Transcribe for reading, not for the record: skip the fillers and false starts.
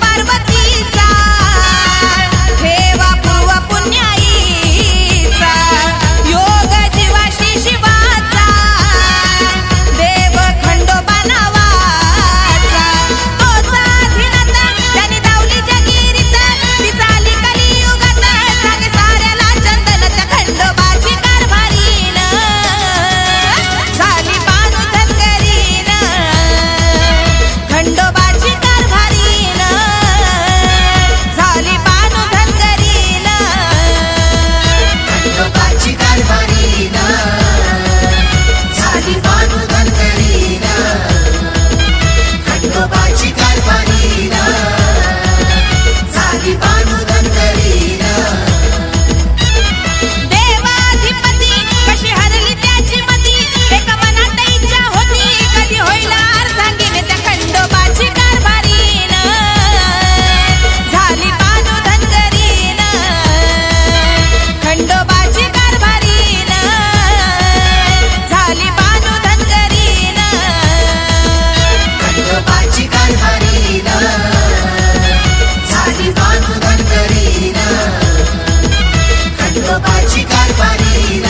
पार्वतीचा ठेवा पूर्व पुण्याईचा योग जीवाशी शिवाचा देव खंडोबा नावाचा तोच अधिनाथ त्याने दावली जगिरीत ती चाली कलियुगात सांगे साऱ्याला चंदन त्या खंडोबाची कारभारीन झाली बानू धनगरीन खंडोबाची कारभारीन झाली बानू धनगरीन खंडोबाची कारभारीन झाली बानू धनगरीन खंडोबाची कारभारीन झाली बानू धनगरीन देवाधिपती कशी हरली त्याची मती एक मनात इच्छा होती कधी होईल अर्धांगीन त्या खंडोबाची कारभारीन झाली बानू धनगरीन खंडोबाची कारभारीन झाली बानू धनगरीन खंडोबाची कारभारीन झाली बानू धनगरीन खंडोबाची कारभारीन